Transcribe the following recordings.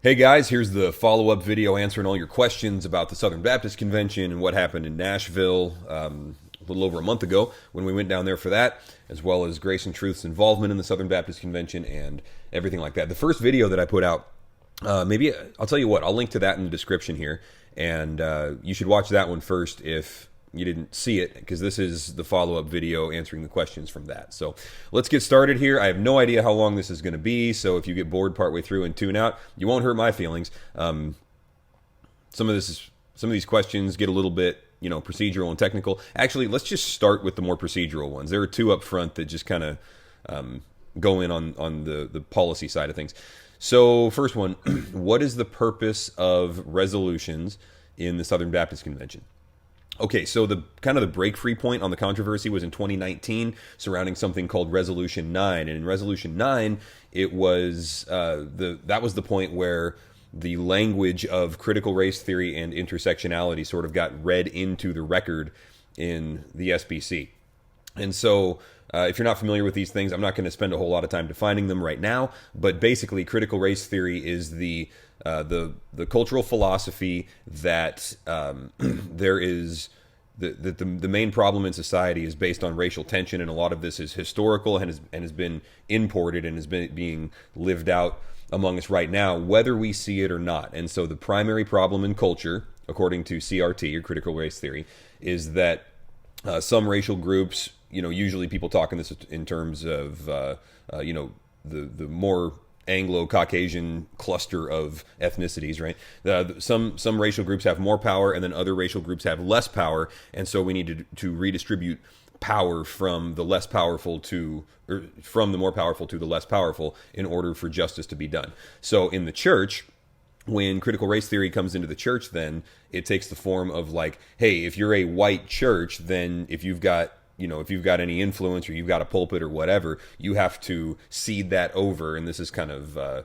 Hey guys, here's the follow-up video answering all your questions about the Southern Baptist Convention and what happened in Nashville a little over a month ago when we went down there for that, as well as Grace and Truth's involvement in the Southern Baptist Convention and everything like that. The first video that I put out, maybe I'll tell you what, I'll link to that in the description here, and you should watch that one first if you didn't see it, because this is the follow-up video answering the questions from that. So let's get started here. I have no idea how long this is going to be, so if you get bored partway through and tune out, you won't hurt my feelings. Some of these questions get a little bit, procedural and technical. Actually, let's just start with the more procedural ones. There are two up front that just kind of go in on the policy side of things. So first one, what is the purpose of resolutions in the Southern Baptist Convention? Okay, so the kind of the break-free point on the controversy was in 2019 surrounding something called Resolution 9. And in Resolution 9, it was that was the point where the language of critical race theory and intersectionality sort of got read into the record in the SBC. And so if you're not familiar with these things, I'm not going to spend a whole lot of time defining them right now, but basically critical race theory is the cultural philosophy that there is the main problem in society is based on racial tension, and a lot of this is historical and has been imported and has been being lived out among us right now, whether we see it or not. And so the primary problem in culture, according to CRT, or critical race theory, is that some racial groups, usually people talk in this in terms of the more Anglo-Caucasian cluster of ethnicities, right? Some racial groups have more power, and then other racial groups have less power, and so we need to redistribute power from the less powerful from the more powerful to the less powerful in order for justice to be done. So in the church, when critical race theory comes into the church, then it takes the form of like, hey, if you're a white church, then if you've got any influence or you've got a pulpit or whatever, you have to cede that over. And this is kind of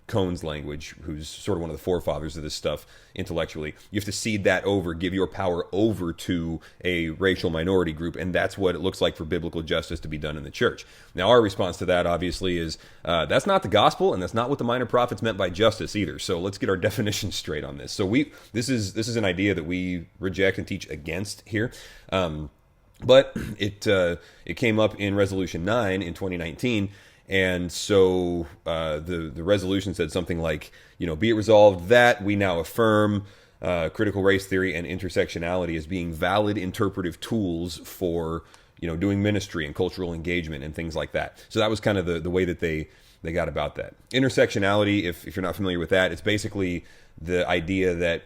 Cohn's language, who's sort of one of the forefathers of this stuff intellectually. You have to cede that over, give your power over to a racial minority group, and that's what it looks like for biblical justice to be done in the church. Now, our response to that, obviously, is that's not the gospel, and that's not what the minor prophets meant by justice either. So let's get our definitions straight on this. So this is an idea that we reject and teach against here. But it came up in Resolution 9 in 2019, and so the resolution said something like, be it resolved that we now affirm critical race theory and intersectionality as being valid interpretive tools for doing ministry and cultural engagement and things like that. So that was kind of the way that they got about that. Intersectionality, if you're not familiar with that, it's basically the idea that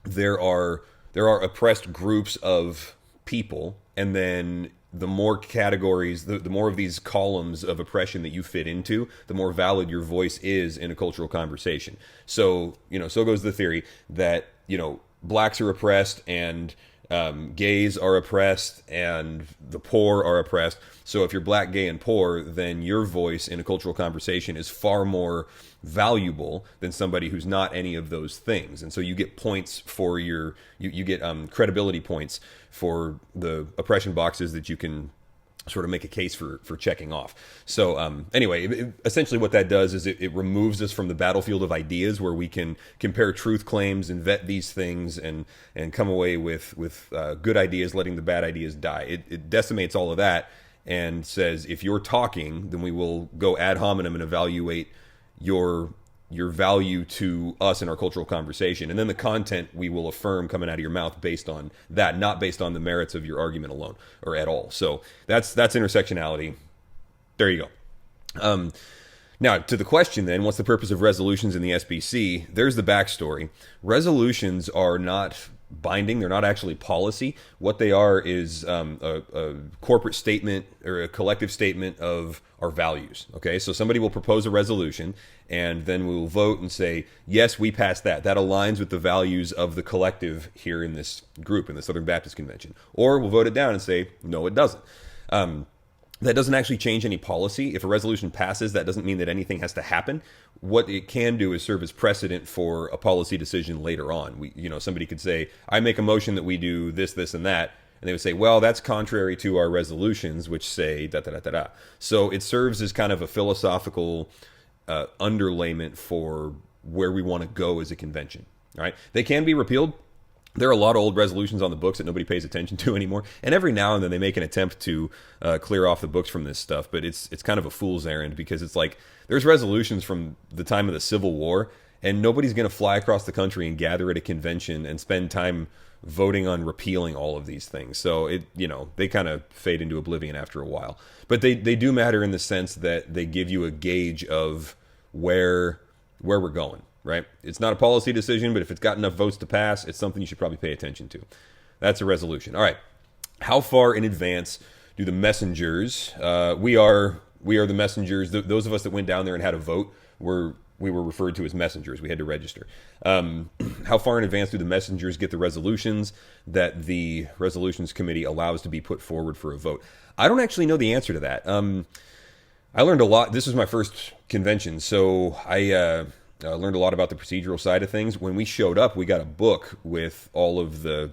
there are oppressed groups of people, and then the more categories, the more of these columns of oppression that you fit into, the more valid your voice is in a cultural conversation. So, so goes the theory that, blacks are oppressed and gays are oppressed and the poor are oppressed. So if you're black, gay, and poor, then your voice in a cultural conversation is far more valuable than somebody who's not any of those things. And so you get points for you get credibility points for the oppression boxes that you can sort of make a case for checking off. So anyway, essentially what that does is it removes us from the battlefield of ideas where we can compare truth claims and vet these things and come away with good ideas, letting the bad ideas die. It decimates all of that and says, if you're talking, then we will go ad hominem and evaluate your value to us in our cultural conversation. And then the content we will affirm coming out of your mouth based on that, not based on the merits of your argument alone or at all. So that's intersectionality. There you go. Now, to the question then, what's the purpose of resolutions in the SBC? There's the backstory. Resolutions are not binding. They're not actually policy. What they are is a corporate statement or a collective statement of our values. Okay, so somebody will propose a resolution, and then we will vote and say, yes, we passed that. That aligns with the values of the collective here in this group, in the Southern Baptist Convention. Or we'll vote it down and say, no, it doesn't. That doesn't actually change any policy. If a resolution passes, that doesn't mean that anything has to happen. What it can do is serve as precedent for a policy decision later on. Somebody could say, I make a motion that we do this, this, and that. And they would say, well, that's contrary to our resolutions, which say da da da da da. So it serves as kind of a philosophical underlayment for where we want to go as a convention. All right, they can be repealed. There are a lot of old resolutions on the books that nobody pays attention to anymore, and every now and then they make an attempt to clear off the books from this stuff. But it's kind of a fool's errand, because it's like there's resolutions from the time of the Civil War, and nobody's going to fly across the country and gather at a convention and spend time voting on repealing all of these things. So they kind of fade into oblivion after a while. But they do matter in the sense that they give you a gauge of where we're going. Right? It's not a policy decision, but if it's got enough votes to pass, it's something you should probably pay attention to. That's a resolution. All right. How far in advance do the messengers? We are the messengers. Those of us that went down there and had a vote we were referred to as messengers. We had to register. How far in advance do the messengers get the resolutions that the resolutions committee allows to be put forward for a vote? I don't actually know the answer to that. I learned a lot. This was my first convention, so I learned a lot about the procedural side of things. When we showed up, we got a book with all of the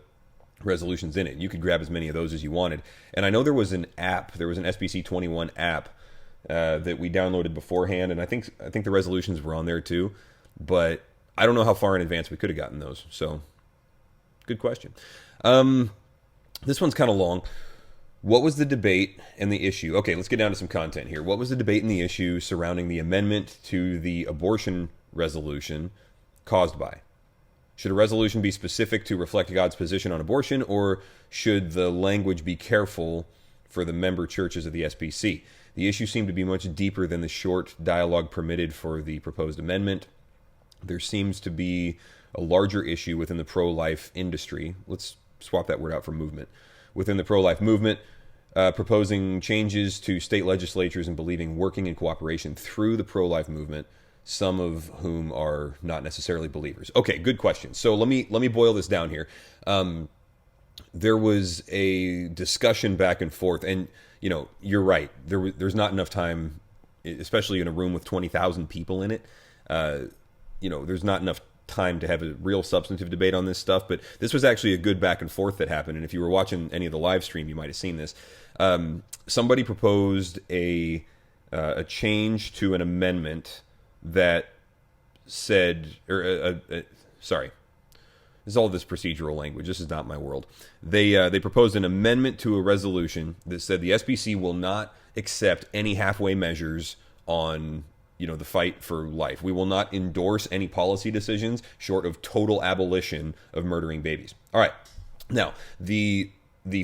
resolutions in it. You could grab as many of those as you wanted. And I know there was an app. There was an SBC 21 app that we downloaded beforehand, and I think the resolutions were on there too. But I don't know how far in advance we could have gotten those. So, good question. This one's kind of long. What was the debate and the issue? Okay, let's get down to some content here. What was the debate and the issue surrounding the amendment to the abortion resolution caused by? Should a resolution be specific to reflect God's position on abortion, or should the language be careful for the member churches of the SBC? The issue seemed to be much deeper than the short dialogue permitted for the proposed amendment. There seems to be a larger issue within the pro-life industry. Let's swap that word out for movement. Within the pro-life movement, proposing changes to state legislatures and believing working in cooperation through the pro-life movement, some of whom are not necessarily believers. Okay, good question. So let me boil this down here. There was a discussion back and forth, and you're right. There's not enough time, especially in a room with 20,000 people in it. There's not enough time to have a real substantive debate on this stuff, but this was actually a good back and forth that happened. And if you were watching any of the live stream, you might have seen this. Somebody proposed a change to an amendment that said, sorry, this is all this procedural language. This is not my world. They proposed an amendment to a resolution that said the SBC will not accept any halfway measures on the fight for life. We will not endorse any policy decisions short of total abolition of murdering babies. All right. Now, the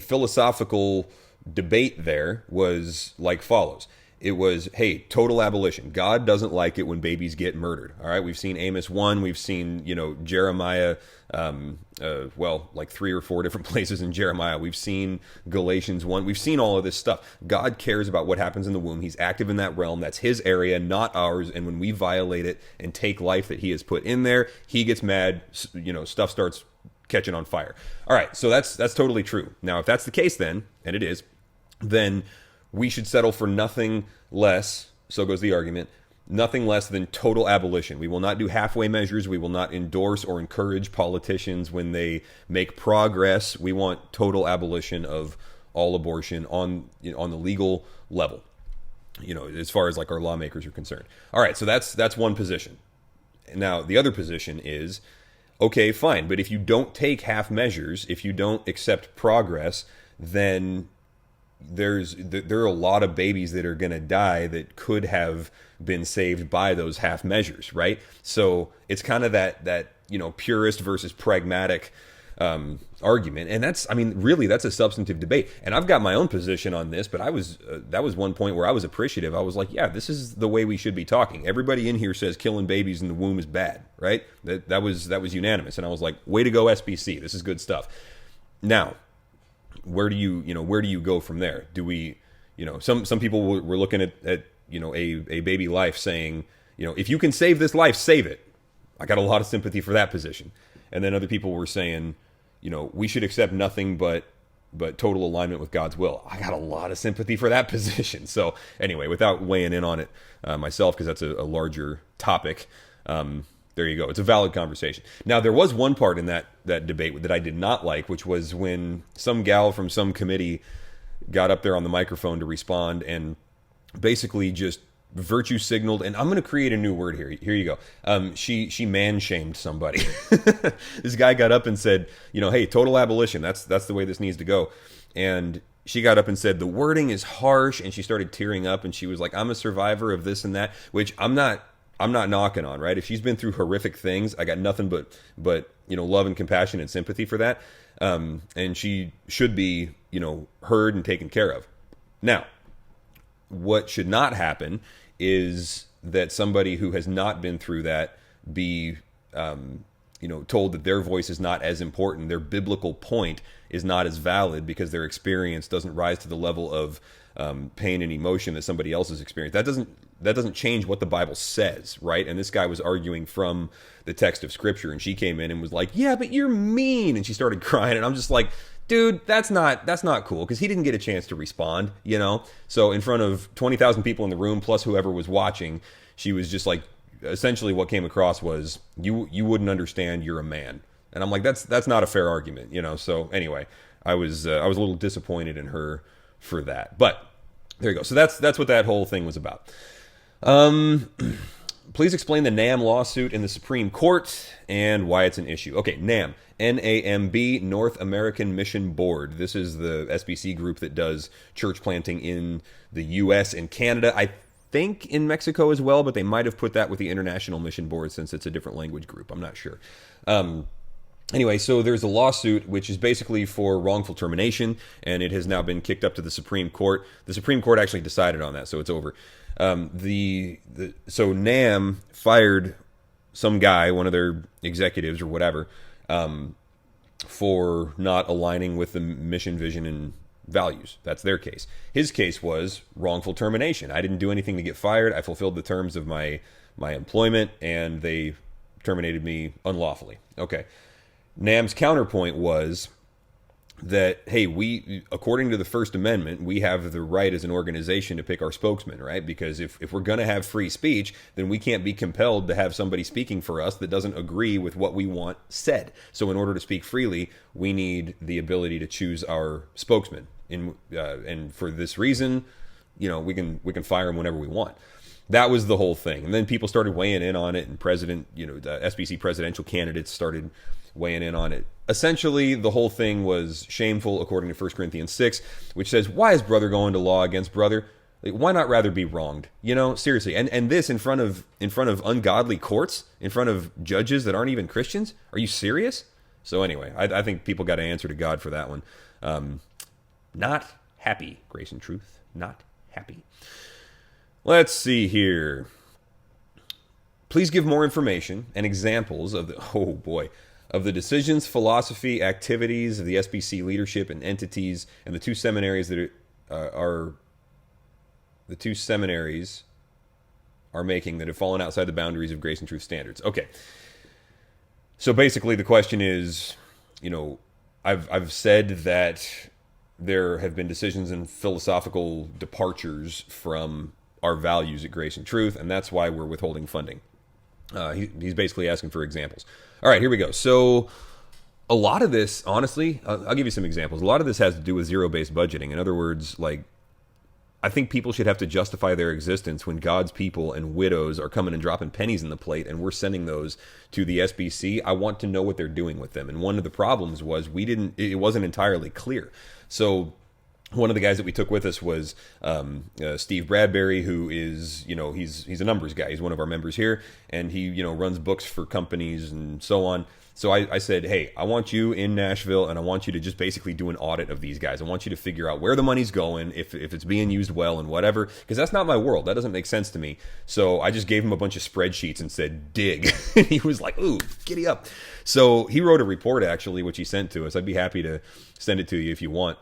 philosophical debate there was like follows. It was, hey, total abolition. God doesn't like it when babies get murdered. All right, we've seen Amos 1. We've seen, Jeremiah, like 3 or 4 different places in Jeremiah. We've seen Galatians 1. We've seen all of this stuff. God cares about what happens in the womb. He's active in that realm. That's his area, not ours. And when we violate it and take life that he has put in there, he gets mad. Stuff starts catching on fire. All right, so that's totally true. Now, if that's the case then, and it is, then we should settle for nothing less, so goes the argument, nothing less than total abolition. We will not do halfway measures. We will not endorse or encourage politicians when they make progress. We want total abolition of all abortion on the legal level, as far as like our lawmakers are concerned. All right, so that's one position. Now, the other position is, okay, fine, but if you don't take half measures, if you don't accept progress, then there are a lot of babies that are going to die that could have been saved by those half measures, right? So it's kind of that purist versus pragmatic argument, and that's a substantive debate. And I've got my own position on this, but that was one point where I was appreciative. I was like, yeah, this is the way we should be talking. Everybody in here says killing babies in the womb is bad, right? That was unanimous, and I was like, way to go, SBC. This is good stuff. Now, where do you go from there? Do we, some people were looking at a baby life saying, if you can save this life, save it. I got a lot of sympathy for that position. And then other people were saying, we should accept nothing but total alignment with God's will. I got a lot of sympathy for that position. So anyway, without weighing in on it myself, because that's a larger topic, there you go. It's a valid conversation. Now, there was one part in that debate that I did not like, which was when some gal from some committee got up there on the microphone to respond and basically just virtue signaled, and I'm going to create a new word here. Here you go. She man-shamed somebody. This guy got up and said, hey, total abolition. That's the way this needs to go. And she got up and said, the wording is harsh, and she started tearing up, and she was like, I'm a survivor of this and that, which I'm not knocking on, right? If she's been through horrific things, I got nothing but love and compassion and sympathy for that. And she should be, heard and taken care of. Now, what should not happen is that somebody who has not been through that be, told that their voice is not as important, their biblical point is not as valid because their experience doesn't rise to the level of pain and emotion that somebody else has experienced. That doesn't change what the Bible says, right? And this guy was arguing from the text of Scripture, and she came in and was like, yeah, but you're mean, and she started crying, and I'm just like, dude, that's not cool, because he didn't get a chance to respond, So in front of 20,000 people in the room, plus whoever was watching, she was just like, essentially what came across was, you wouldn't understand, you're a man. And I'm like, that's not a fair argument, So anyway, I was a little disappointed in her for that. But there you go. So that's what that whole thing was about. Please explain the NAM lawsuit in the Supreme Court and why it's an issue. Okay, NAM, N-A-M-B, North American Mission Board. This is the SBC group that does church planting in the U.S. and Canada. I think in Mexico as well, but they might have put that with the International Mission Board since it's a different language group. I'm not sure. Anyway, so there's a lawsuit which is basically for wrongful termination, and it has now been kicked up to the Supreme Court. The Supreme Court actually decided on that, so it's over. So NAM fired some guy, one of their executives or whatever, for not aligning with the mission, vision, and values. That's their case. His case was wrongful termination. I didn't do anything to get fired. I fulfilled the terms of my employment, and they terminated me unlawfully. Okay. NAM's counterpoint was that, hey, we, according to the First Amendment, we have the right as an organization to pick our spokesman, right? Because if we're going to have free speech, then we can't be compelled to have somebody speaking for us that doesn't agree with what we want said. So in order to speak freely, we need the ability to choose our spokesman. And for this reason, we can fire him whenever we want. That was the whole thing. And then people started weighing in on it, and the SBC presidential candidates started weighing in on it. Essentially, the whole thing was shameful, according to 1 Corinthians 6, which says, why is brother going to law against brother? Like, why not rather be wronged? Seriously. And this in front of ungodly courts, in front of judges that aren't even Christians? Are you serious? So anyway, I think people got to answer to God for that one. Not happy, Grace and Truth. Not happy. Let's see here. Please give more information and examples of the decisions, philosophy, activities of the SBC leadership and entities and the two seminaries that are making that have fallen outside the boundaries of grace and truth standards. Okay. So basically the question is, I've said that there have been decisions and philosophical departures from our values at Grace and Truth, and that's why we're withholding funding. He's basically asking for examples. All right, here we go. So a lot of this, honestly, I'll give you some examples. A lot of this has to do with zero-based budgeting. In other words, I think people should have to justify their existence when God's people and widows are coming and dropping pennies in the plate, and we're sending those to the SBC. I want to know what they're doing with them. And one of the problems was it wasn't entirely clear. So one of the guys that we took with us was Steve Bradberry, who is, he's a numbers guy. He's one of our members here, and he, runs books for companies and so on. So I said, hey, I want you in Nashville, and I want you to just basically do an audit of these guys. I want you to figure out where the money's going, if it's being used well and whatever, because that's not my world. That doesn't make sense to me. So I just gave him a bunch of spreadsheets and said, dig. And he was like, ooh, giddy up. So he wrote a report, actually, which he sent to us. I'd be happy to send it to you if you want.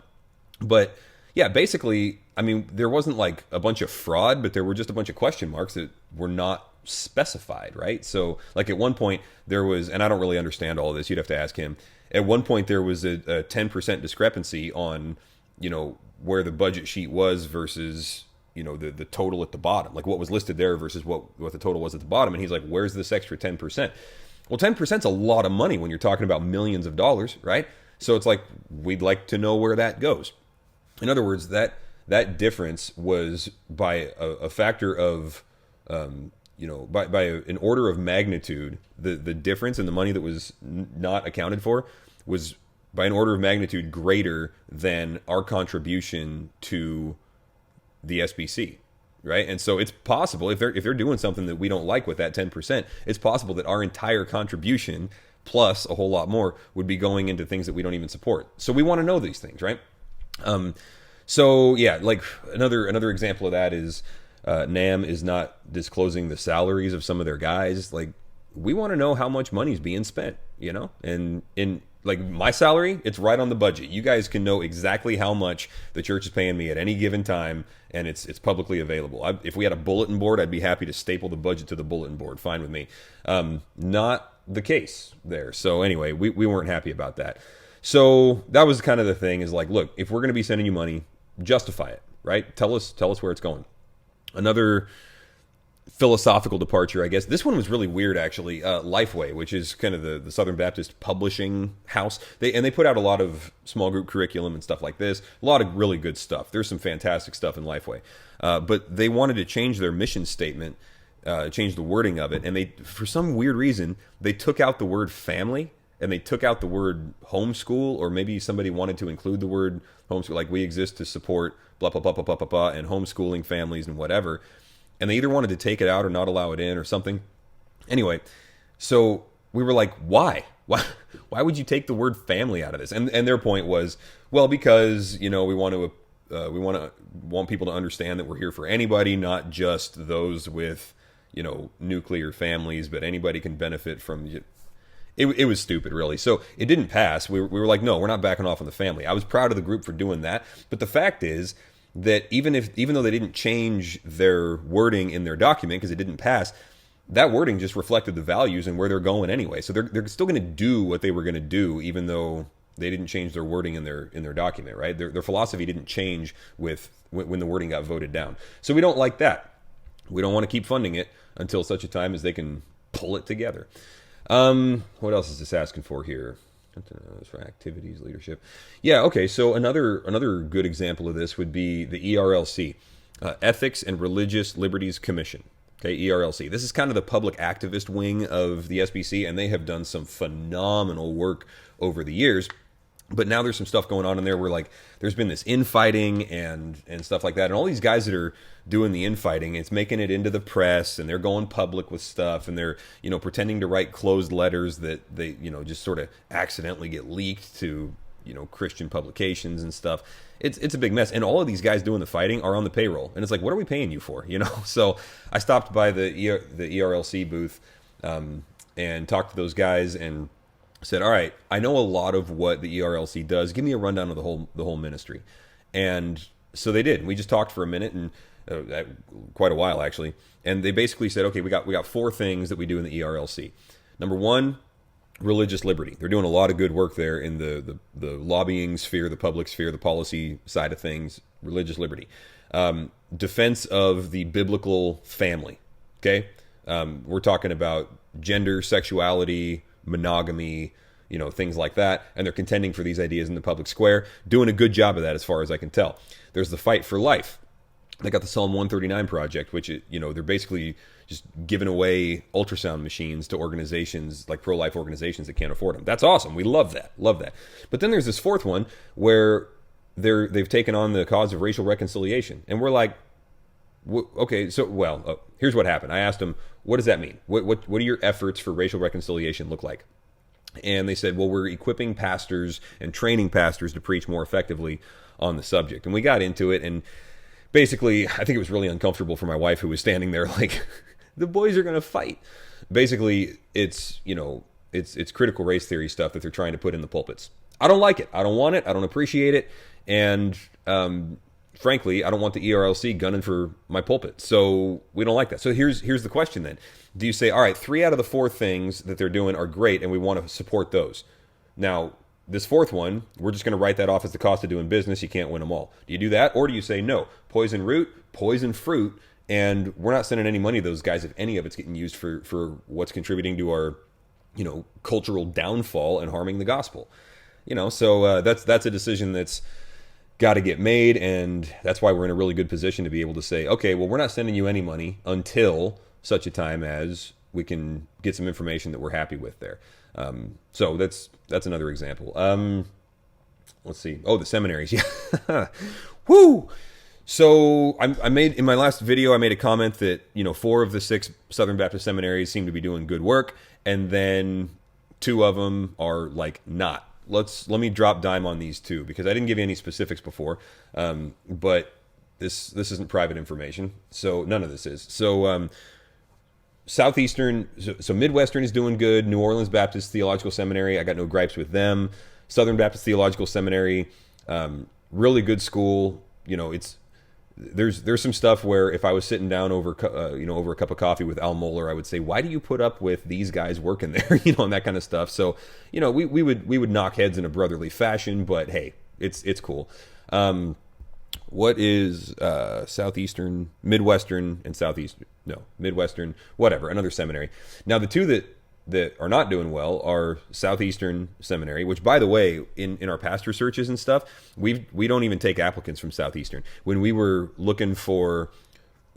But yeah, basically, I mean, there wasn't like a bunch of fraud, but there were just a bunch of question marks that were not specified, right? So like at one point there was, and I don't really understand all of this, you'd have to ask him. At one point there was a 10% discrepancy on, where the budget sheet was versus, the total at the bottom, like what was listed there versus what the total was at the bottom. And he's like, where's this extra 10%? Well, 10% is a lot of money when you're talking about millions of dollars, right? So it's like, we'd like to know where that goes. In other words, that that difference was by a factor of, by an order of magnitude, the difference in the money that was not accounted for was by an order of magnitude greater than our contribution to the SBC, right? And so it's possible if they're doing something that we don't like with that 10%, it's possible that our entire contribution plus a whole lot more would be going into things that we don't even support. So we want to know these things, right? So yeah, like another example of that is NAM is not disclosing the salaries of some of their guys. Like, we want to know how much money's being spent, and in like my salary, it's right on the budget. You guys can know exactly how much the church is paying me at any given time, and it's publicly available. If we had a bulletin board, I'd be happy to staple the budget to the bulletin board. Fine with me. Not the case there. So anyway, we weren't happy about that. So that was kind of the thing, is like, look, if we're going to be sending you money, justify it, right? Tell us where it's going. Another philosophical departure, I guess. This one was really weird, actually. Lifeway, which is kind of the Southern Baptist publishing house. They put out a lot of small group curriculum and stuff like this. A lot of really good stuff. There's some fantastic stuff in Lifeway. But they wanted to change their mission statement, change the wording of it. And they, for some weird reason, they took out the word family, and they took out the word homeschool, or maybe somebody wanted to include the word homeschool, like, we exist to support blah, blah, blah, blah, blah, blah, blah, and homeschooling families and whatever. And they either wanted to take it out or not allow it in or something. Anyway, so we were like, why? Why would you take the word family out of this? And their point was, well, because, we want people to understand that we're here for anybody, not just those with, nuclear families, but anybody can benefit from. It was stupid, really. So it didn't pass. We were like, no, we're not backing off on the family. I was proud of the group for doing that. But the fact is that even though they didn't change their wording in their document because it didn't pass, that wording just reflected the values and where they're going anyway. So they're still going to do what they were going to do, even though they didn't change their wording in their document, right? Their philosophy didn't change when the wording got voted down. So we don't like that. We don't want to keep funding it until such a time as they can pull it together. What else is this asking for here? For activities, leadership. Yeah, okay, so another good example of this would be the ERLC, Ethics and Religious Liberties Commission. Okay, ERLC. This is kind of the public activist wing of the SBC, and they have done some phenomenal work over the years. But now there's some stuff going on in there where, like, there's been this infighting and stuff like that. And all these guys that are doing the infighting, it's making it into the press, and they're going public with stuff, and they're, pretending to write closed letters that they, just sort of accidentally get leaked to, Christian publications and stuff. It's a big mess. And all of these guys doing the fighting are on the payroll. And it's like, what are we paying you for? So I stopped by the ERLC booth and talked to those guys and said, all right, I know a lot of what the ERLC does. Give me a rundown of the whole ministry. And so they did. We just talked for a minute, and quite a while, actually. And they basically said, okay, we got four things that we do in the ERLC. Number one, religious liberty. They're doing a lot of good work there in the lobbying sphere, the public sphere, the policy side of things, religious liberty. Defense of the biblical family. Okay? We're talking about gender, sexuality, monogamy, things like that, and they're contending for these ideas in the public square, doing a good job of that as far as I can tell. There's the fight for life. They got the Psalm 139 project, which, they're basically just giving away ultrasound machines to organizations, like pro-life organizations that can't afford them. That's awesome. We love that. But then there's this fourth one where they've taken on the cause of racial reconciliation. And we're like, okay, so, here's what happened. I asked them, what does that mean? What do your efforts for racial reconciliation look like? And they said, well, we're equipping pastors and training pastors to preach more effectively on the subject. And we got into it, and basically, I think it was really uncomfortable for my wife, who was standing there like, the boys are going to fight. Basically, it's critical race theory stuff that they're trying to put in the pulpits. I don't like it. I don't want it. I don't appreciate it. And frankly, I don't want the ERLC gunning for my pulpit. So we don't like that. So here's the question then. Do you say, all right, 3 out of the 4 things that they're doing are great, and we want to support those? Now, this fourth one, we're just going to write that off as the cost of doing business. You can't win them all. Do you do that? Or do you say, no, poison root, poison fruit, and we're not sending any money to those guys if any of it's getting used for what's contributing to our, cultural downfall and harming the gospel? So that's a decision that's got to get made, and that's why we're in a really good position to be able to say, okay, well, we're not sending you any money until such a time as we can get some information that we're happy with there. So that's another example. Let's see. Oh, the seminaries. Yeah. Woo! So I made, in my last video, I made a comment that, 4 of the 6 Southern Baptist seminaries seem to be doing good work, and then 2 of them are like not. Let me drop dime on these 2 because I didn't give you any specifics before, but this isn't private information, so none of this is. So Southeastern, so Midwestern is doing good. New Orleans Baptist Theological Seminary, I got no gripes with them. Southern Baptist Theological Seminary, really good school. There's some stuff where if I was sitting down over a cup of coffee with Al Mohler, I would say, why do you put up with these guys working there, and that kind of stuff. So, we would knock heads in a brotherly fashion, but hey, it's cool. What is Southeastern, Midwestern, and Southeastern? No, Midwestern, whatever, another seminary. Now, the 2 that are not doing well are Southeastern Seminary, which, by the way, in our pastor searches and stuff, we don't even take applicants from Southeastern. When we were looking for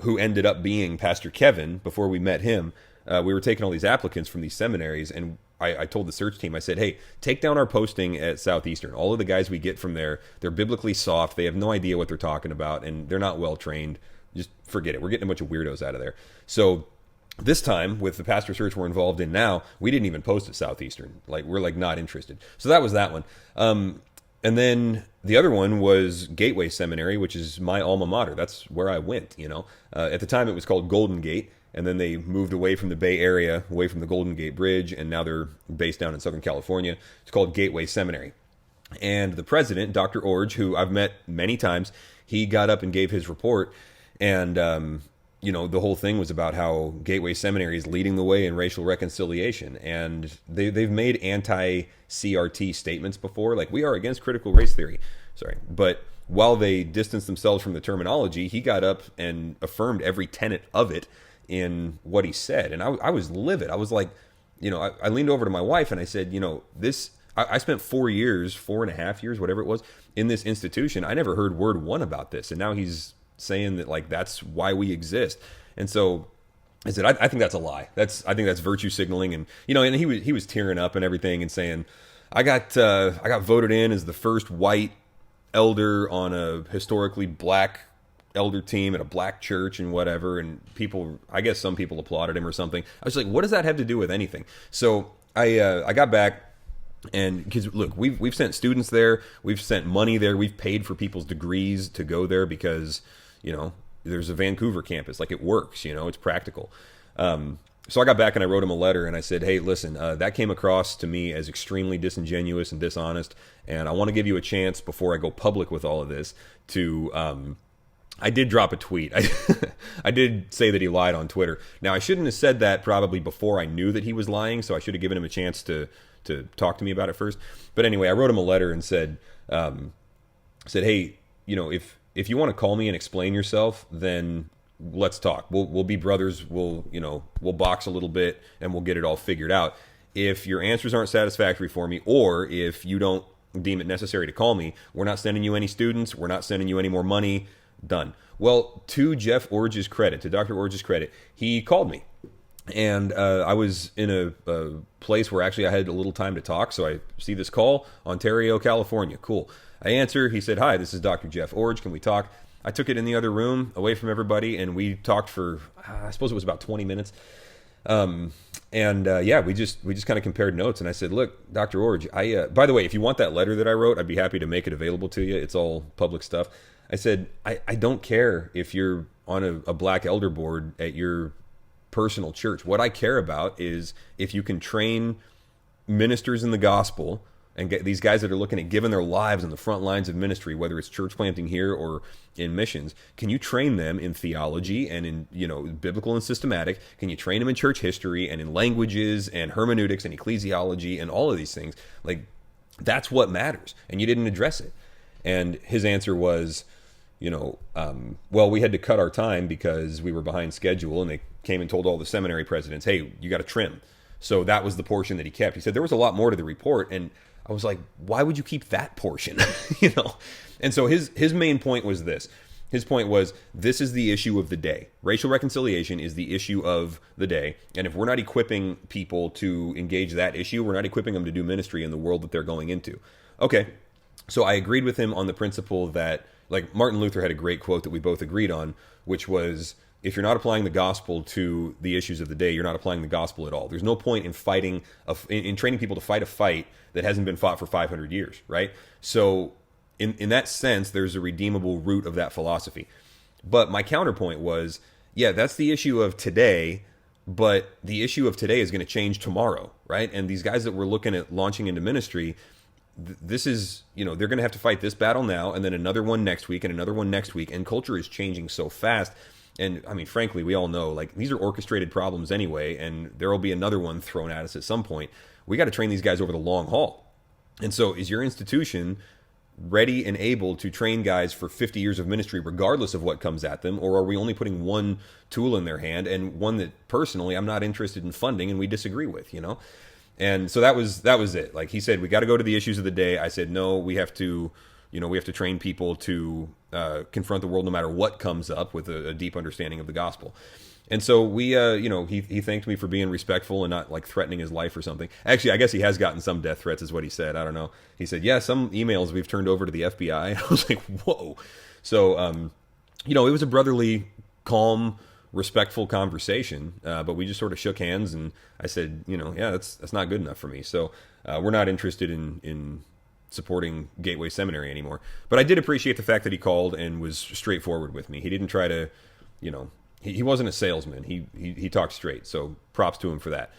who ended up being Pastor Kevin before we met him, we were taking all these applicants from these seminaries, and I told the search team, I said, hey, take down our posting at Southeastern. All of the guys we get from there, they're biblically soft. They have no idea what they're talking about, and they're not well trained. Just forget it. We're getting a bunch of weirdos out of there. So this time, with the pastor search we're involved in now, we didn't even post at Southeastern. We're not interested. So that was that one. And then the other one was Gateway Seminary, which is my alma mater. That's where I went, At the time, it was called Golden Gate. And then they moved away from the Bay Area, away from the Golden Gate Bridge, and now they're based down in Southern California. It's called Gateway Seminary. And the president, Dr. Orge, who I've met many times, he got up and gave his report. And, the whole thing was about how Gateway Seminary is leading the way in racial reconciliation. And they've made anti-CRT statements before, like, we are against critical race theory. Sorry. But while they distanced themselves from the terminology, he got up and affirmed every tenet of it in what he said. And I was livid. I was like, I leaned over to my wife and I said, I spent 4.5 years, whatever it was, in this institution. I never heard word one about this. And now he's saying that, that's why we exist. And so I said, I think that's a lie. I think that's virtue signaling. And, and he was tearing up and everything and saying, I got voted in as the first white elder on a historically black elder team at a black church and whatever, and I guess some people applauded him or something. I was like, what does that have to do with anything? So I got back, and because look, we've sent students there, we've sent money there, we've paid for people's degrees to go there because there's a Vancouver campus, it works, it's practical. So I got back and I wrote him a letter and I said, hey, listen, that came across to me as extremely disingenuous and dishonest, and I want to give you a chance before I go public with all of this to I did drop a tweet. I did say that he lied on Twitter. Now, I shouldn't have said that probably before I knew that he was lying, so I should have given him a chance to talk to me about it first. But anyway, I wrote him a letter and said, hey, if you want to call me and explain yourself, then let's talk. We'll be brothers. We'll box a little bit and we'll get it all figured out. If your answers aren't satisfactory for me, or if you don't deem it necessary to call me, we're not sending you any students. We're not sending you any more money. Done. Well, to Jeff Orge's credit, to Dr. Orge's credit, he called me. And I was in a place where actually I had a little time to talk. So I see this call, Ontario, California. Cool. I answer. He said, hi, this is Dr. Jeff Orge. Can we talk? I took it in the other room away from everybody, and we talked for, I suppose it was about 20 minutes. We just kind of compared notes, and I said, look, Dr. Orge, by the way, if you want that letter that I wrote, I'd be happy to make it available to you. It's all public stuff. I said, I don't care if you're on a black elder board at your personal church. What I care about is if you can train ministers in the gospel and get these guys that are looking at giving their lives on the front lines of ministry, whether it's church planting here or in missions, can you train them in theology and in, biblical and systematic? Can you train them in church history and in languages and hermeneutics and ecclesiology and all of these things? That's what matters. And you didn't address it. And his answer was, well, we had to cut our time because we were behind schedule, and they came and told all the seminary presidents, hey, you got to trim. So that was the portion that he kept. He said there was a lot more to the report, and I was like, why would you keep that portion? you know? And so his main point was this. His point was, this is the issue of the day. Racial reconciliation is the issue of the day. And if we're not equipping people to engage that issue, we're not equipping them to do ministry in the world that they're going into. Okay, so I agreed with him on the principle that, like, Martin Luther had a great quote that we both agreed on, which was, if you're not applying the gospel to the issues of the day, you're not applying the gospel at all. There's no point in fighting, in training people to fight a fight that hasn't been fought for 500 years, right? So in that sense, there's a redeemable root of that philosophy. But my counterpoint was, yeah, that's the issue of today, but the issue of today is going to change tomorrow, right? And these guys that we're looking at launching into ministry, this is, you know, they're going to have to fight this battle now, and then another one next week, and another one next week, and culture is changing so fast. And I mean, frankly, we all know, like, these are orchestrated problems anyway, and there will be another one thrown at us at some point. We got to train these guys over the long haul. And so is your institution ready and able to train guys for 50 years of ministry regardless of what comes at them, or are we only putting one tool in their hand, and one that personally I'm not interested in funding and we disagree with, you know? And so that was it. Like, he said, we got to go to the issues of the day. I said, no, we have to, you know, we have to train people to confront the world no matter what comes up with a deep understanding of the gospel. And so we, you know, he thanked me for being respectful and not, like, threatening his life or something. Actually, I guess he has gotten some death threats is what he said. I don't know. He said, yeah, some emails we've turned over to the FBI. I was like, whoa. So, you know, it was a brotherly, calm, respectful conversation, but we just sort of shook hands, and I said, you know, yeah, that's not good enough for me. So we're not interested in supporting Gateway Seminary anymore. But I did appreciate the fact that he called and was straightforward with me. He didn't try to, you know, he wasn't a salesman. He talked straight. So props to him for that.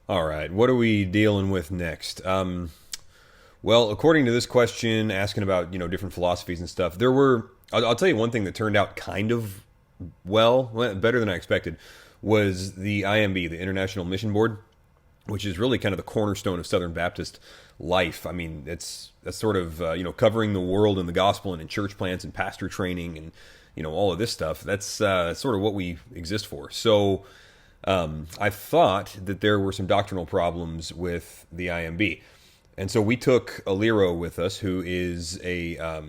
All right, what are we dealing with next? Well, according to this question, asking about, you know, different philosophies and stuff, there were, I'll tell you one thing that turned out kind of well, better than I expected, was the IMB, the International Mission Board, which is really kind of the cornerstone of Southern Baptist life. I mean, that's sort of, you know, covering the world in the gospel and in church plants and pastor training and, you know, all of this stuff. That's sort of what we exist for. So I thought that there were some doctrinal problems with the IMB. And so we took Aliro with us, who is a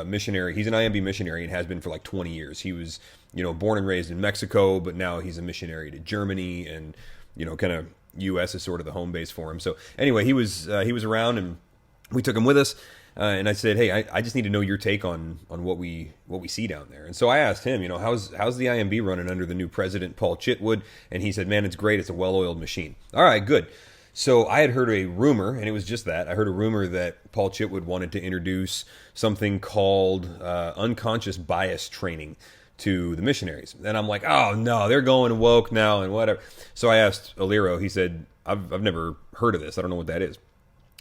missionary. He's an IMB missionary and has been for like 20 years. He was, you know, born and raised in Mexico, but now he's a missionary to Germany, and, you know, kind of U.S. is sort of the home base for him. So anyway, he was around, and we took him with us. And I said, hey, I just need to know your take on what we see down there. And so I asked him, you know, how's the IMB running under the new president, Paul Chitwood? And he said, man, it's great. It's a well-oiled machine. All right, good. So I had heard a rumor, and it was just that. I heard a rumor that Paul Chitwood wanted to introduce something called unconscious bias training to the missionaries. And I'm like, oh, no, they're going woke now and whatever. So I asked Aliro. He said, I've never heard of this. I don't know what that is.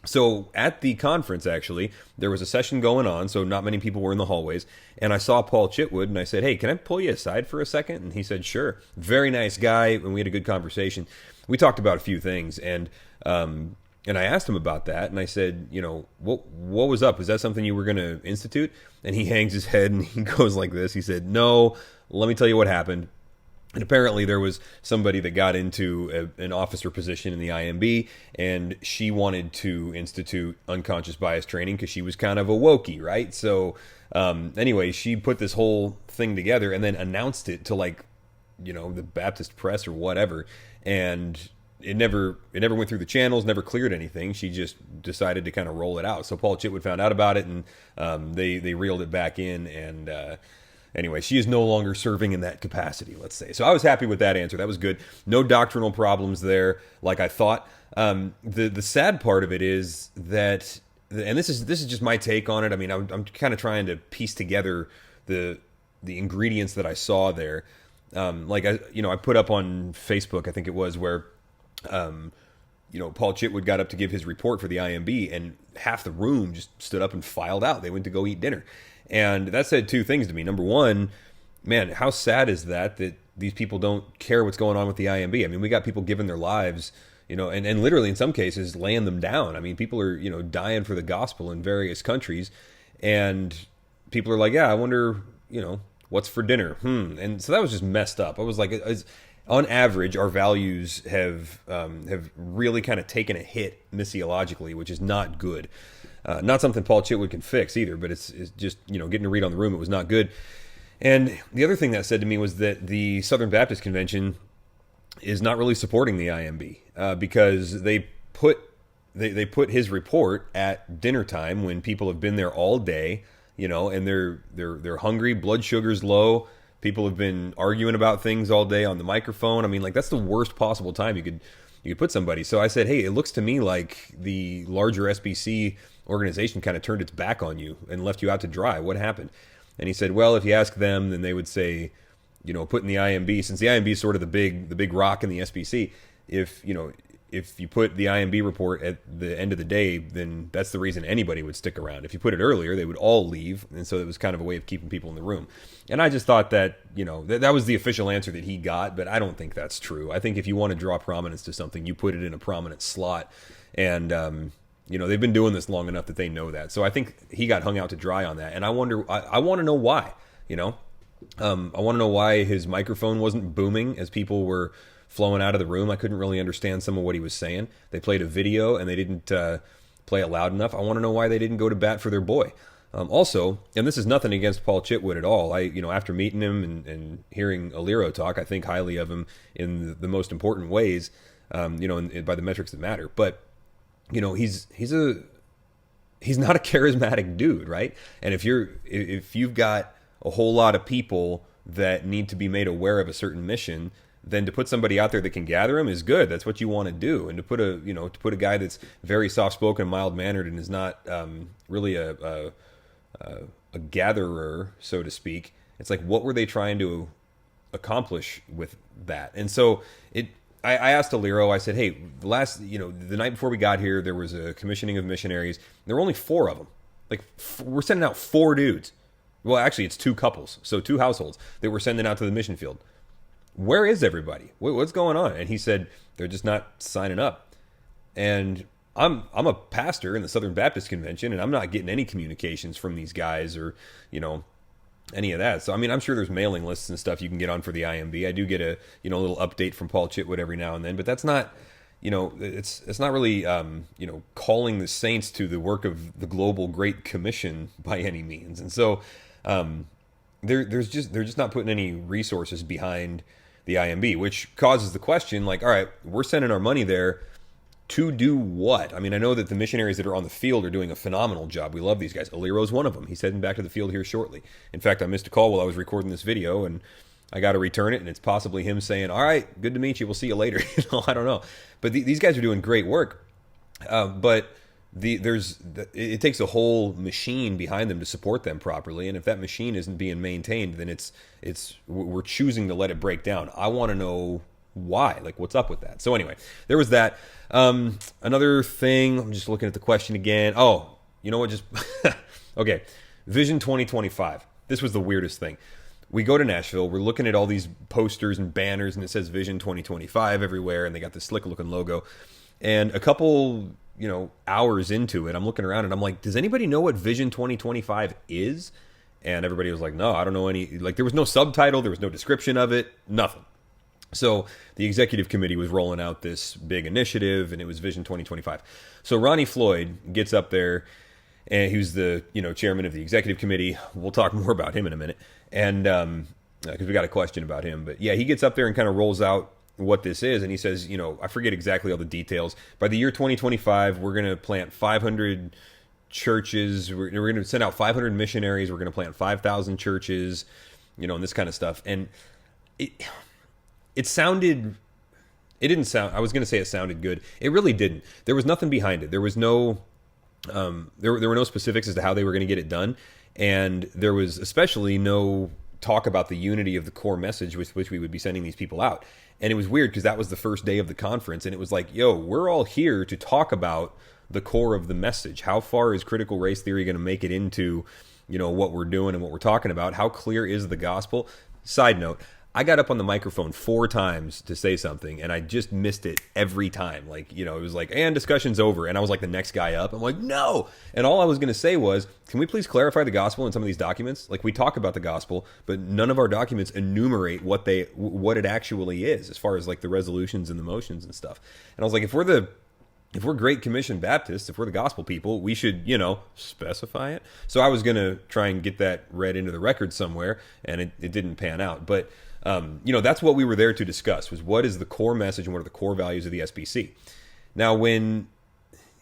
So at the conference, actually, there was a session going on, so not many people were in the hallways, and I saw Paul Chitwood, and I said, hey, can I pull you aside for a second? And he said, sure. Very nice guy, and we had a good conversation. We talked about a few things, and I asked him about that, and I said, you know, what was up? Is that something you were going to institute? And he hangs his head, and he goes like this. He said, no, let me tell you what happened. And apparently there was somebody that got into an officer position in the IMB, and she wanted to institute unconscious bias training because she was kind of a wokey, right? So anyway, she put this whole thing together and then announced it to, like, you know, the Baptist press or whatever, and it never went through the channels, never cleared anything. She just decided to kind of roll it out. So Paul Chitwood found out about it, and they reeled it back in, and anyway, she is no longer serving in that capacity, let's say. So I was happy with that answer. That was good. No doctrinal problems there, like I thought. The sad part of it is that, and this is just my take on it. I mean, I'm kind of trying to piece together the ingredients that I saw there. Like I put up on Facebook, I think it was, where you know, Paul Chitwood got up to give his report for the IMB, and half the room just stood up and filed out. They went to go eat dinner. And that said two things to me. Number one, man, how sad is that these people don't care what's going on with the IMB? I mean, we got people giving their lives, you know, and literally in some cases laying them down. I mean, people are, you know, dying for the gospel in various countries, and people are like, yeah, I wonder, you know, what's for dinner? And so that was just messed up. I was like, on average, our values have really kind of taken a hit missiologically, which is not good. Not something Paul Chitwood can fix either, but it's just, getting a read on the room, it was not good. And the other thing that said to me was that the Southern Baptist Convention is not really supporting the IMB because they put his report at dinner time when people have been there all day, and they're hungry, blood sugar's low. People have been arguing about things all day on the microphone. I mean, like, that's the worst possible time you could put somebody. So I said, hey, it looks to me like the larger SBC organization kind of turned its back on you and left you out to dry. What happened? And he said, well, if you ask them, then they would say, putting the IMB, since the IMB is sort of the big rock in the SBC, if you put the IMB report at the end of the day, then that's the reason anybody would stick around. If you put it earlier, they would all leave. And so it was kind of a way of keeping people in the room. And I just thought that, that was the official answer that he got, but I don't think that's true. I think if you want to draw prominence to something, you put it in a prominent slot. And, they've been doing this long enough that they know that. So I think he got hung out to dry on that. And I wonder, I want to know why, I want to know why his microphone wasn't booming as people were flowing out of the room. I couldn't really understand some of what he was saying. They played a video and they didn't play it loud enough. I want to know why they didn't go to bat for their boy. Also, and this is nothing against Paul Chitwood at all. After meeting him and hearing Aliro talk, I think highly of him in the most important ways, by the metrics that matter. But, he's not a charismatic dude, right? And if you've got a whole lot of people that need to be made aware of a certain mission, then to put somebody out there that can gather them is good. That's what you want to do. And to put a guy that's very soft-spoken, mild-mannered, and is not really a gatherer, so to speak, it's like, what were they trying to accomplish with that? And so I asked Aliro, I said, hey, the night before we got here, there was a commissioning of missionaries. There were only 4 of them. Like, we're sending out 4 dudes. Well, actually, it's 2 couples, so 2 households that we're sending out to the mission field. Where is everybody? What's going on? And he said, they're just not signing up. And I'm a pastor in the Southern Baptist Convention, and I'm not getting any communications from these guys or, any of that. So, I mean, I'm sure there's mailing lists and stuff you can get on for the IMB. I do get a, little update from Paul Chitwood every now and then, but that's not, it's not really, calling the saints to the work of the global Great Commission by any means. And so, they're just not putting any resources behind the IMB, which causes the question, like, all right, we're sending our money there to do what? I mean, I know that the missionaries that are on the field are doing a phenomenal job. We love these guys. Aliro's one of them. He's heading back to the field here shortly. In fact, I missed a call while I was recording this video, and I got to return it, and it's possibly him saying, all right, good to meet you. We'll see you later. I don't know. But these guys are doing great work. But it takes a whole machine behind them to support them properly, and if that machine isn't being maintained, then we're choosing to let it break down. I want to know why, like, what's up with that. So anyway, there was that. Another thing, I'm just looking at the question again. Oh, you know what? Just okay. Vision 2025. This was the weirdest thing. We go to Nashville. We're looking at all these posters and banners, and it says Vision 2025 everywhere, and they got this slick-looking logo. And a couple, hours into it, I'm looking around, and I'm like, does anybody know what Vision 2025 is? And everybody was like, no, I don't know any. Like, there was no subtitle. There was no description of it. Nothing. So the executive committee was rolling out this big initiative, and it was Vision 2025. So Ronnie Floyd gets up there, and he was the chairman of the executive committee. We'll talk more about him in a minute, and because we got a question about him. But yeah, he gets up there and kind of rolls out what this is, and he says, I forget exactly all the details. By the year 2025, we're going to plant 500 churches. We're going to send out 500 missionaries. We're going to plant 5,000 churches, and this kind of stuff. And it didn't sound, I was going to say it sounded good. It really didn't. There was nothing behind it. There was no, there were no specifics as to how they were going to get it done. And there was especially no talk about the unity of the core message with which we would be sending these people out. And it was weird because that was the first day of the conference. And it was like, yo, we're all here to talk about the core of the message. How far is critical race theory going to make it into, what we're doing and what we're talking about? How clear is the gospel? Side note, I got up on the microphone 4 times to say something, and I just missed it every time. Like, you know, it was like, and discussion's over. And I was like the next guy up. I'm like, no. And all I was going to say was, can we please clarify the gospel in some of these documents? Like, we talk about the gospel, but none of our documents enumerate what it actually is, as far as like the resolutions and the motions and stuff. And I was like, if we're Great Commission Baptists, if we're the gospel people, we should, you know, specify it. So I was going to try and get that read into the record somewhere, and it didn't pan out. But, you know, that's what we were there to discuss, was what is the core message and what are the core values of the SBC. Now, when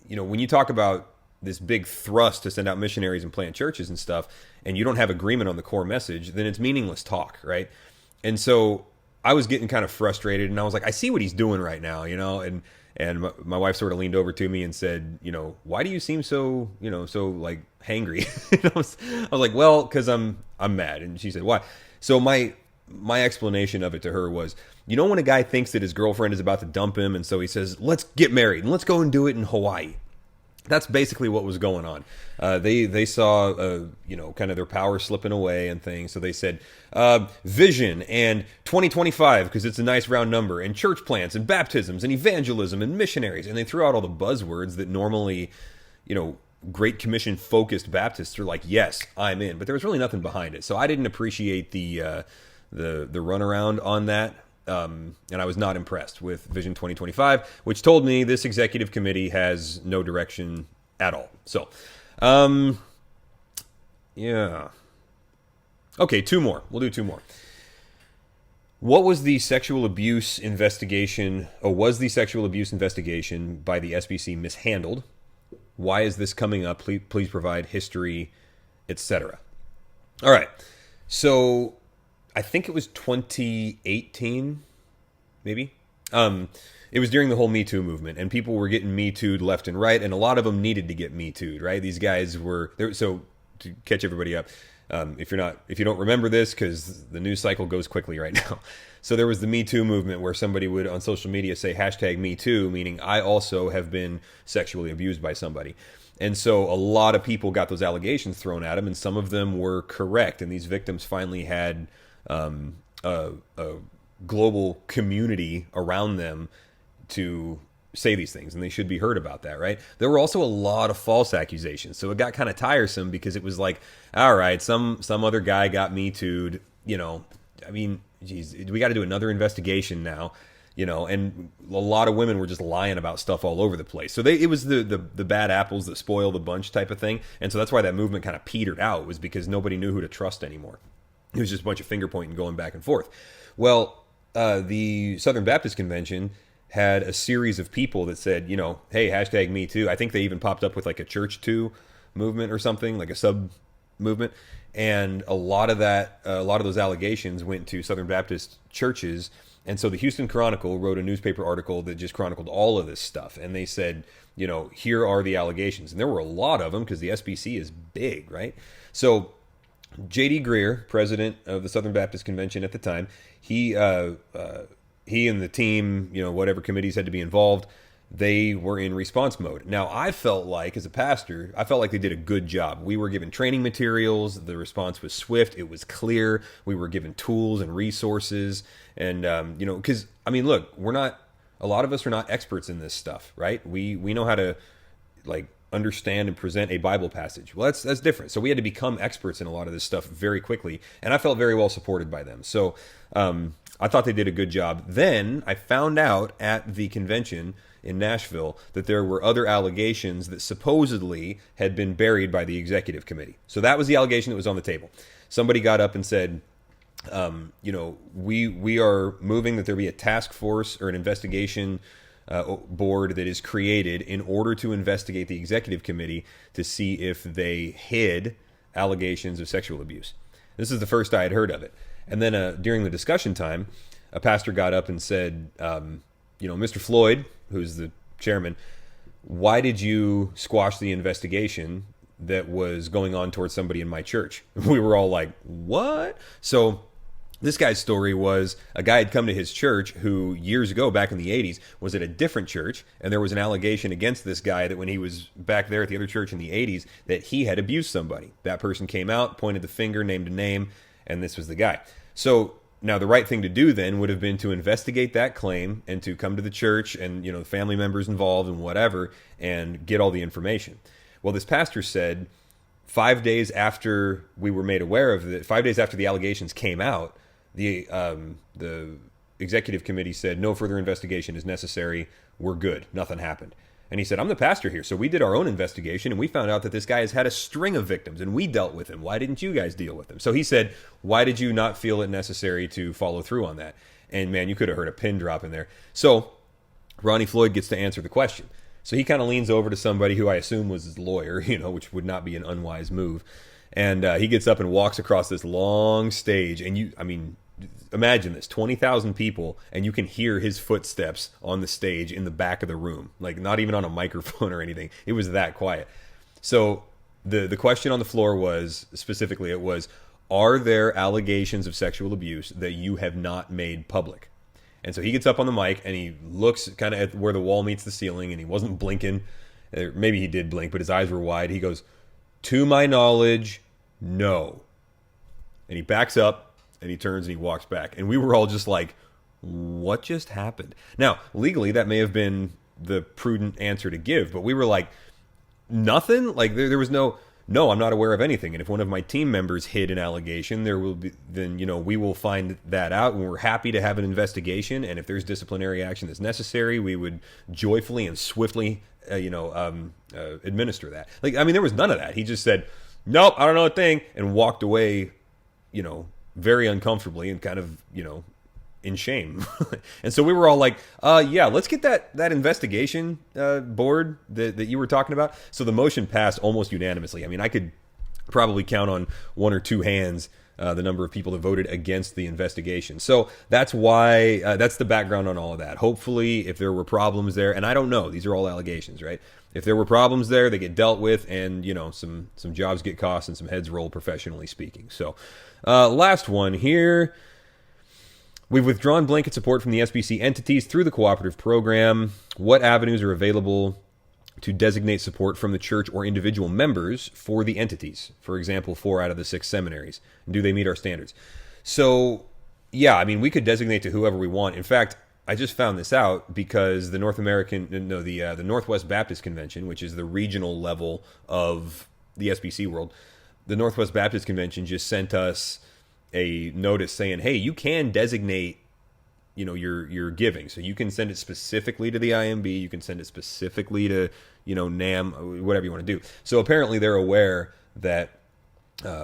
you talk about this big thrust to send out missionaries and plant churches and stuff, and you don't have agreement on the core message, then it's meaningless talk, right? And so I was getting kind of frustrated, and I was like, I see what he's doing right now, you know, and my wife sort of leaned over to me and said, you know, why do you seem so, you know, so like hangry? I was like, well, because I'm mad. And she said, why? So my explanation of it to her was, you know, when a guy thinks that his girlfriend is about to dump him, and so he says, let's get married and let's go and do it in Hawaii. That's basically what was going on. They saw, you know, kind of their power slipping away and things. So they said, vision and 2025, because it's a nice round number, and church plants and baptisms and evangelism and missionaries. And they threw out all the buzzwords that normally, you know, Great Commission focused Baptists are like, yes, I'm in. But there was really nothing behind it. So I didn't appreciate the runaround on that. And I was not impressed with Vision 2025, which told me this executive committee has no direction at all. So, yeah. Okay, 2 more. We'll do 2 more. What was the sexual abuse investigation, or was the sexual abuse investigation by the SBC mishandled? Why is this coming up? Please provide history, etc. All right. So I think it was 2018, maybe. It was during the whole Me Too movement, and people were getting Me Too'd left and right, and a lot of them needed to get Me Too'd, right? These guys were there. So to catch everybody up, if you don't remember this, because the news cycle goes quickly right now. So there was the Me Too movement where somebody would on social media say #MeToo, meaning I also have been sexually abused by somebody. And so a lot of people got those allegations thrown at them, and some of them were correct. And these victims finally had a global community around them to say these things, and they should be heard about that, right? There were also a lot of false accusations, so it got kind of tiresome because it was like, all right, some other guy got Me Too'd, you know. I mean, geez, we got to do another investigation now, you know. And a lot of women were just lying about stuff all over the place. So it was the bad apples that spoil the bunch type of thing, and so that's why that movement kind of petered out, was because nobody knew who to trust anymore. It was just a bunch of finger pointing going back and forth. Well, the Southern Baptist Convention had a series of people that said, you know, hey, #MeToo. I think they even popped up with like a Church Too movement or something, like a sub movement. And a lot of those allegations went to Southern Baptist churches. And so the Houston Chronicle wrote a newspaper article that just chronicled all of this stuff. And they said, you know, here are the allegations. And there were a lot of them because the SBC is big, right? So J.D. Greer, president of the Southern Baptist Convention at the time, he and the team, you know, whatever committees had to be involved, they were in response mode. Now, I felt like, as a pastor, they did a good job. We were given training materials. The response was swift. It was clear. We were given tools and resources. And, you know, because, I mean, look, a lot of us are not experts in this stuff, right? We know how to, like, understand and present a Bible passage. Well, that's different. So we had to become experts in a lot of this stuff very quickly, and I felt very well supported by them. So I thought they did a good job. Then I found out at the convention in Nashville that there were other allegations that supposedly had been buried by the executive committee. So that was the allegation that was on the table. Somebody got up and said, you know, we are moving that there be a task force or an investigation board that is created in order to investigate the executive committee to see if they hid allegations of sexual abuse. This is the first I had heard of it. And then during the discussion time, a pastor got up and said, you know, Mr. Floyd, who's the chairman, why did you squash the investigation that was going on towards somebody in my church? We were all like, what? So this guy's story was a guy had come to his church who years ago, back in the 80s, was at a different church, and there was an allegation against this guy that when he was back there at the other church in the 80s, that he had abused somebody. That person came out, pointed the finger, named a name, and this was the guy. So Now, the right thing to do then would have been to investigate that claim and to come to the church and, the family members involved and whatever and get all the information. Well, this pastor said 5 days after we were made aware of it, 5 days after the allegations came out, the executive committee said no further investigation is necessary. We're good. Nothing happened. And he said, I'm the pastor here, so we did our own investigation, and we found out that this guy has had a string of victims, and we dealt with him. Why didn't you guys deal with him? So he said, why did you not feel it necessary to follow through on that? And, man, you could have heard a pin drop in there. So Ronnie Floyd gets to answer the question. So he kind of leans over to somebody who I assume was his lawyer, which would not be an unwise move. And he gets up and walks across this long stage, and imagine this, 20,000 people, and you can hear his footsteps on the stage in the back of the room, like not even on a microphone or anything. It was that quiet. So the question on the floor was, specifically, it was, are there allegations of sexual abuse that you have not made public? And so he gets up on the mic and he looks kind of at where the wall meets the ceiling, and he wasn't blinking. Maybe he did blink, but his eyes were wide. He goes, to my knowledge, no. And he backs up. And he turns and he walks back. And we were all just like, what just happened? Now, legally, that may have been the prudent answer to give. But we were like, nothing? Like, there was no, I'm not aware of anything. And if one of my team members hid an allegation, we will find that out. And we're happy to have an investigation. And if there's disciplinary action that's necessary, we would joyfully and swiftly, administer that. There was none of that. He just said, nope, I don't know a thing. And walked away, very uncomfortably and kind of, in shame. And so we were all like, let's get that investigation board that you were talking about. So the motion passed almost unanimously. I could probably count on one or two hands the number of people that voted against the investigation. So that's why, that's the background on all of that. Hopefully, if there were problems there, and I don't know, these are all allegations, right? If there were problems there, they get dealt with, and, some jobs get cost and some heads roll, professionally speaking. So last one here. We've withdrawn blanket support from the SBC entities through the cooperative program. What avenues are available to designate support from the church or individual members for the entities? For example, 4 out of the 6 seminaries. Do they meet our standards? So, yeah, we could designate to whoever we want. In fact, I just found this out because the the Northwest Baptist Convention, which is the regional level of the SBC world, the Northwest Baptist Convention just sent us a notice saying, hey, you can designate, your giving. So you can send it specifically to the IMB. You can send it specifically to, NAM, whatever you want to do. So apparently they're aware that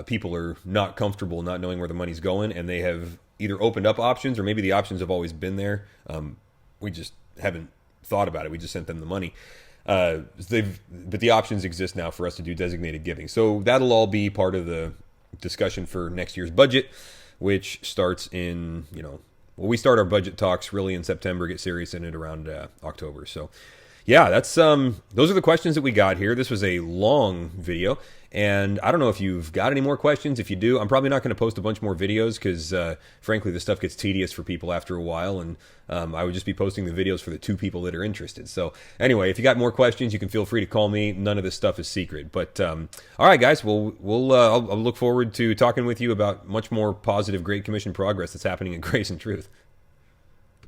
people are not comfortable not knowing where the money's going, and they have either opened up options, or maybe the options have always been there. We just haven't thought about it. We just sent them the money. But the options exist now for us to do designated giving. So that'll all be part of the discussion for next year's budget, which starts in, we start our budget talks really in September, get serious in it around October. So yeah, that's those are the questions that we got here. This was a long video, and I don't know if you've got any more questions. If you do, I'm probably not going to post a bunch more videos because, frankly, this stuff gets tedious for people after a while, and I would just be posting the videos for the 2 people that are interested. So anyway, if you got more questions, you can feel free to call me. None of this stuff is secret. But all right, guys, I'll look forward to talking with you about much more positive Great Commission progress that's happening in Grace and Truth.